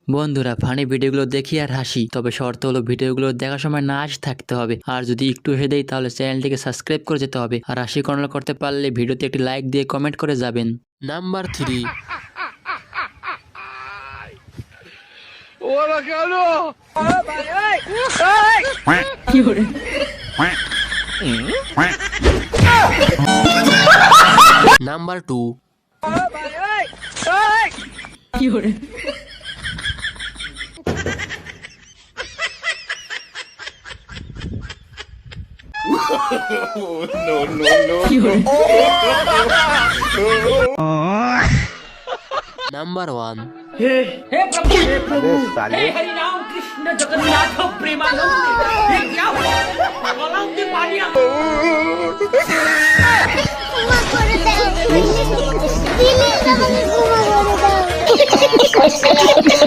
বন্ধুরা, ফানি ভিডিওগুলো দেখি আর হাসি, তবে শর্ত হলো ভিডিওগুলো দেখার সময় না হাসি থাকতে হবে। আর যদি একটু হেসে দেই তাহলে চ্যানেলটিকে সাবস্ক্রাইব করে যেতে হবে। আর হাসি কন্ট্রোল করতে পারলে ভিডিওতে একটি লাইক দিয়ে কমেন্ট করে যাবেন। নাম্বার 3। নাম্বার 2। নাম্বার 1। हे प्रभु हे प्रभु हे हरि राम कृष्ण जगन्नाथ प्रेमानंद ये क्या हुआ गलाव के पानी आ ক্ষমা করে দাও প্লিজ আমাকে ক্ষমা করে দাও